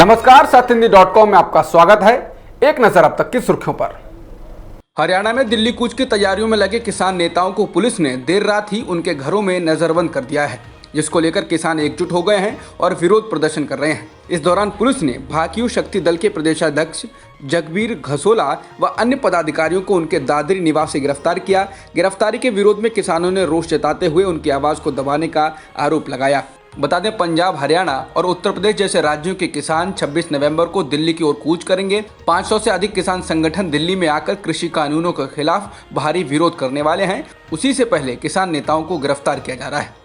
नमस्कार, सत्यहिंदी.com में आपका स्वागत है। एक नजर अब तक की सुर्खियों पर। हरियाणा में दिल्ली कूच की तैयारियों में लगे किसान नेताओं को पुलिस ने देर रात ही उनके घरों में नजरबंद कर दिया है, जिसको लेकर किसान एकजुट हो गए हैं और विरोध प्रदर्शन कर रहे हैं। इस दौरान पुलिस ने भाकियू शक्ति दल के प्रदेशाध्यक्ष जगबीर घसोला व अन्य पदाधिकारियों को उनके दादरी निवास से गिरफ्तार किया। गिरफ्तारी के विरोध में किसानों ने रोष जताते हुए उनकी आवाज को दबाने का आरोप लगाया। बता दें, पंजाब, हरियाणा और उत्तर प्रदेश जैसे राज्यों के किसान 26 नवंबर को दिल्ली की ओर कूच करेंगे। 500 से अधिक किसान संगठन दिल्ली में आकर कृषि कानूनों के खिलाफ भारी विरोध करने वाले हैं। उसी से पहले किसान नेताओं को गिरफ्तार किया जा रहा है।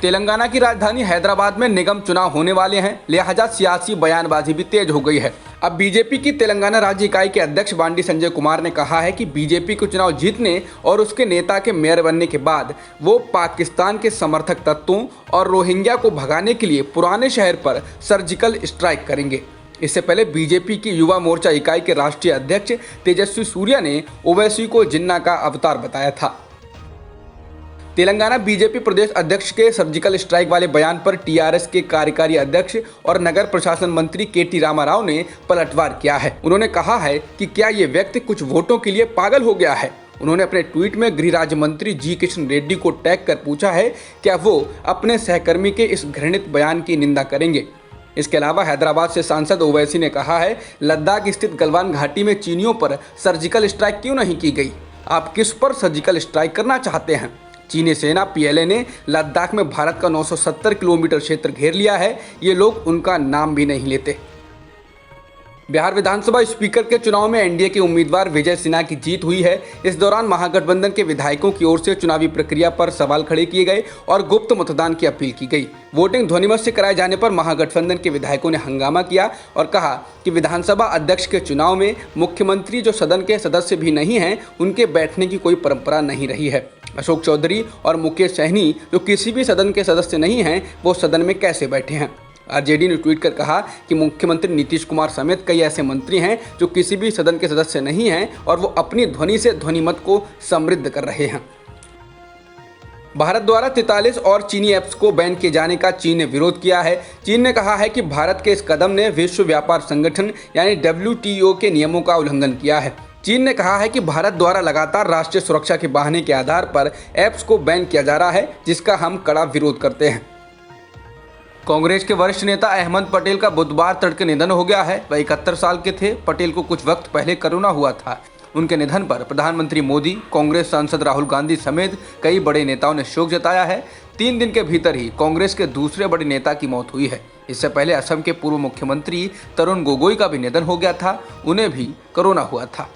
तेलंगाना की राजधानी हैदराबाद में निगम चुनाव होने वाले हैं, लिहाजा सियासी बयानबाजी भी तेज हो गई है। अब बीजेपी की तेलंगाना राज्य इकाई के अध्यक्ष बांडी संजय कुमार ने कहा है कि बीजेपी को चुनाव जीतने और उसके नेता के मेयर बनने के बाद वो पाकिस्तान के समर्थक तत्वों और रोहिंग्या को भगाने के लिए पुराने शहर पर सर्जिकल स्ट्राइक करेंगे। इससे पहले बीजेपी की युवा मोर्चा इकाई के राष्ट्रीय अध्यक्ष तेजस्वी सूर्या ने ओवैसी को जिन्ना का अवतार बताया था। तेलंगाना बीजेपी प्रदेश अध्यक्ष के सर्जिकल स्ट्राइक वाले बयान पर टीआरएस के कार्यकारी अध्यक्ष और नगर प्रशासन मंत्री केटी रामाराव ने पलटवार किया है। उन्होंने कहा है कि क्या ये व्यक्ति कुछ वोटों के लिए पागल हो गया है। उन्होंने अपने ट्वीट में गृह राज्य मंत्री जी किशन रेड्डी को टैग कर पूछा है क्या वो अपने सहकर्मी के इस घृणित बयान की निंदा करेंगे। इसके अलावा हैदराबाद से सांसद ओवैसी ने कहा है, लद्दाख स्थित गलवान घाटी में चीनियों पर सर्जिकल स्ट्राइक क्यों नहीं की गई? आप किस पर सर्जिकल स्ट्राइक करना चाहते हैं? चीनी सेना पीएलए ने लद्दाख में भारत का 970 किलोमीटर क्षेत्र घेर लिया है। ये लोग उनका नाम भी नहीं लेते। बिहार विधानसभा स्पीकर के चुनाव में एनडीए के उम्मीदवार विजय सिन्हा की जीत हुई है। इस दौरान महागठबंधन के विधायकों की ओर से चुनावी प्रक्रिया पर सवाल खड़े किए गए और गुप्त मतदान की अपील की गई। वोटिंग ध्वनिमत से कराए जाने पर महागठबंधन के विधायकों ने हंगामा किया और कहा कि विधानसभा अध्यक्ष के चुनाव में मुख्यमंत्री जो सदन के सदस्य भी नहीं हैं, उनके बैठने की कोई परंपरा नहीं रही है। अशोक चौधरी और मुकेश सहनी जो किसी भी सदन के सदस्य नहीं हैं, वो सदन में कैसे बैठे हैं? आरजेडी ने ट्वीट कर कहा कि मुख्यमंत्री नीतीश कुमार समेत कई ऐसे मंत्री हैं जो किसी भी सदन के सदस्य नहीं हैं और वो अपनी ध्वनि से ध्वनिमत को समृद्ध कर रहे हैं। भारत द्वारा 43 और चीनी ऐप्स को बैन किए जाने का चीन ने विरोध किया है। चीन ने कहा है कि भारत के इस कदम ने विश्व व्यापार संगठन यानी WTO के नियमों का उल्लंघन किया है। चीन ने कहा है कि भारत द्वारा लगातार राष्ट्रीय सुरक्षा के बहाने के आधार पर ऐप्स को बैन किया जा रहा है, जिसका हम कड़ा विरोध करते हैं। कांग्रेस के वरिष्ठ नेता अहमद पटेल का बुधवार तड़के निधन हो गया है। वह 71 साल के थे। पटेल को कुछ वक्त पहले कोरोना हुआ था। उनके निधन पर प्रधानमंत्री मोदी, कांग्रेस सांसद राहुल गांधी समेत कई बड़े नेताओं ने शोक जताया है। 3 दिन के भीतर ही कांग्रेस के दूसरे बड़े नेता की मौत हुई है। इससे पहले असम के पूर्व मुख्यमंत्री तरुण गोगोई का भी निधन हो गया था। उन्हें भी कोरोना हुआ था।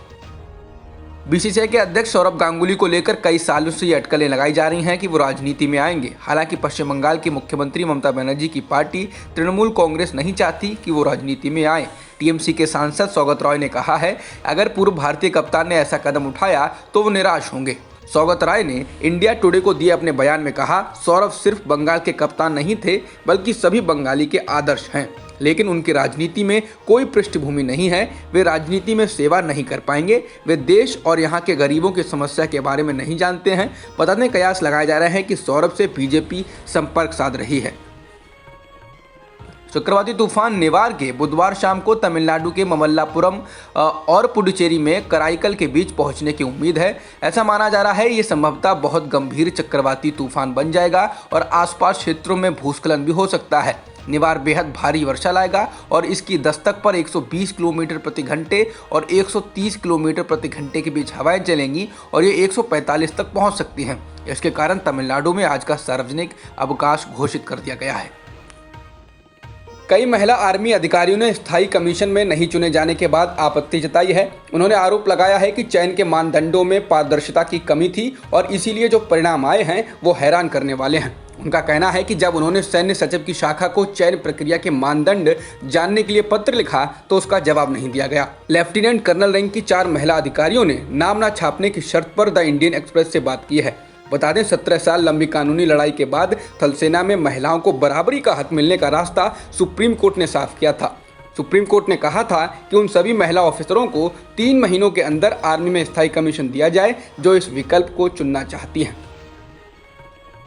बीसीसीआई के अध्यक्ष सौरभ गांगुली को लेकर कई सालों से ये अटकलें लगाई जा रही हैं कि वो राजनीति में आएंगे। हालांकि पश्चिम बंगाल की मुख्यमंत्री ममता बनर्जी की पार्टी तृणमूल कांग्रेस नहीं चाहती कि वो राजनीति में आए। टीएमसी के सांसद सौगत रॉय ने कहा है, अगर पूर्व भारतीय कप्तान ने ऐसा कदम उठाया तो वो निराश होंगे। सौगत राय ने इंडिया टुडे को दिए अपने बयान में कहा, सौरभ सिर्फ बंगाल के कप्तान नहीं थे बल्कि सभी बंगाली के आदर्श हैं, लेकिन उनकी राजनीति में कोई पृष्ठभूमि नहीं है। वे राजनीति में सेवा नहीं कर पाएंगे। वे देश और यहाँ के गरीबों की समस्या के बारे में नहीं जानते हैं। बताने कयास लगाए जा रहे हैं कि सौरभ से बीजेपी संपर्क साध रही है। चक्रवाती तूफान निवार के बुधवार शाम को तमिलनाडु के ममल्लापुरम और पुडुचेरी में कराईकल के बीच पहुंचने की उम्मीद है। ऐसा माना जा रहा है ये संभवतः बहुत गंभीर चक्रवाती तूफान बन जाएगा और आसपास क्षेत्रों में भूस्खलन भी हो सकता है। निवार बेहद भारी वर्षा लाएगा और इसकी दस्तक पर 120 किलोमीटर प्रति घंटे और 130 किलोमीटर प्रति घंटे के बीच हवाएं चलेंगी और ये 145 तक पहुंच सकती हैं। इसके कारण तमिलनाडु में आज का सार्वजनिक अवकाश घोषित कर दिया गया है। कई महिला आर्मी अधिकारियों ने स्थायी कमीशन में नहीं चुने जाने के बाद आपत्ति जताई है। उन्होंने आरोप लगाया है कि चयन के मानदंडों में पारदर्शिता की कमी थी और इसीलिए जो परिणाम आए हैं वो हैरान करने वाले हैं। उनका कहना है कि जब उन्होंने सैन्य सचिव की शाखा को चयन प्रक्रिया के मानदंड जानने के लिए पत्र लिखा तो उसका जवाब नहीं दिया गया। लेफ्टिनेंट कर्नल रैंक की 4 महिला अधिकारियों ने नाम न छापने की शर्त पर द इंडियन एक्सप्रेस से बात की है। बता दें, 17 साल लंबी कानूनी लड़ाई के बाद थल सेना में महिलाओं को बराबरी का हक मिलने का रास्ता सुप्रीम कोर्ट ने साफ किया था। सुप्रीम कोर्ट ने कहा था कि उन सभी महिला ऑफिसरों को 3 महीनों के अंदर आर्मी में स्थायी कमीशन दिया जाए जो इस विकल्प को चुनना चाहती हैं।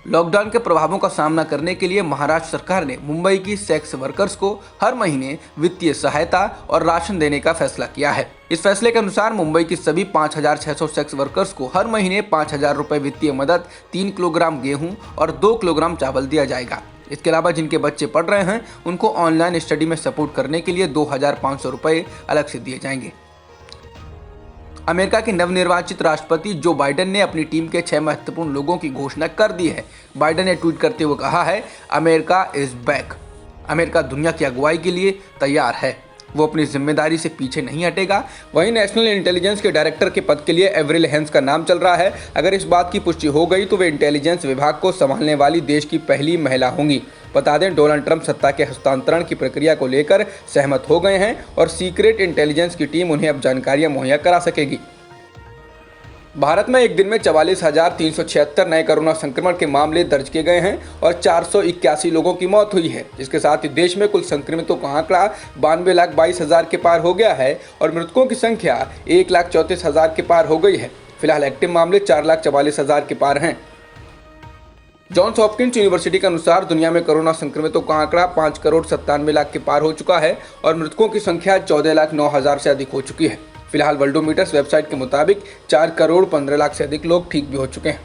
लॉकडाउन के प्रभावों का सामना करने के लिए महाराष्ट्र सरकार ने मुंबई की सेक्स वर्कर्स को हर महीने वित्तीय सहायता और राशन देने का फैसला किया है। इस फैसले के अनुसार मुंबई की सभी 5,600 सेक्स वर्कर्स को हर महीने 5,000 रुपए वित्तीय मदद, 3 किलोग्राम गेहूं और 2 किलोग्राम चावल दिया जाएगा। इसके अलावा जिनके बच्चे पढ़ रहे हैं उनको ऑनलाइन स्टडी में सपोर्ट करने के लिए 2,500 रुपए अलग से दिए जाएंगे। अमेरिका के नवनिर्वाचित राष्ट्रपति जो बाइडेन ने अपनी टीम के 6 महत्वपूर्ण लोगों की घोषणा कर दी है। बाइडेन ने ट्वीट करते हुए कहा है, अमेरिका इज बैक। अमेरिका दुनिया की अगुवाई के लिए तैयार है, वो अपनी जिम्मेदारी से पीछे नहीं हटेगा। वहीं नेशनल इंटेलिजेंस के डायरेक्टर के पद के लिए एवरिल हेंस का नाम चल रहा है। अगर इस बात की पुष्टि हो गई तो वे इंटेलिजेंस विभाग को संभालने वाली देश की पहली महिला होंगी। बता दें, डोनाल्ड ट्रंप सत्ता के हस्तांतरण की प्रक्रिया को लेकर सहमत हो गए हैं और सीक्रेट इंटेलिजेंस की टीम उन्हें अब जानकारियां मुहैया करा सकेगी। भारत में एक दिन में 44,376 नए कोरोना संक्रमण के मामले दर्ज किए गए हैं और 481 लोगों की मौत हुई है। इसके साथ ही देश में कुल संक्रमितों का आंकड़ा 92,22,000 के पार हो गया है और मृतकों की संख्या 1,34,000 के पार हो गई है। फिलहाल एक्टिव मामले 4,44,000 के पार हैं। जॉन्स हॉपकिंस यूनिवर्सिटी के अनुसार दुनिया में कोरोना संक्रमितों का आंकड़ा 5,97,00,000 के पार हो चुका है और मृतकों की संख्या 14,09,000 से अधिक हो चुकी है। फिलहाल वर्ल्डोमीटर्स वेबसाइट के मुताबिक 4,15,00,000 से अधिक लोग ठीक भी हो चुके हैं।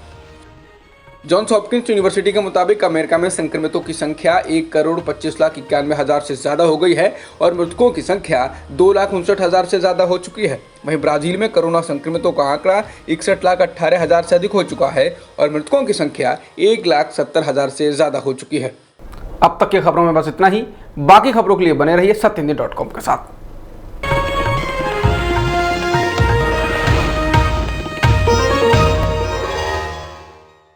जॉन्स हॉपकिंस यूनिवर्सिटी के मुताबिक अमेरिका में संक्रमितों की संख्या 1,25,91,000 से ज़्यादा हो गई है और मृतकों की संख्या 2,59,000 से ज़्यादा हो चुकी है। वहीं ब्राज़ील में कोरोना संक्रमितों का आंकड़ा 61,18,000 से अधिक हो चुका है और मृतकों की संख्या 1,70,000 से ज़्यादा हो चुकी है। अब तक की खबरों में बस इतना ही। बाकी खबरों के लिए बने रहिए सत्यहिंदी.com के साथ।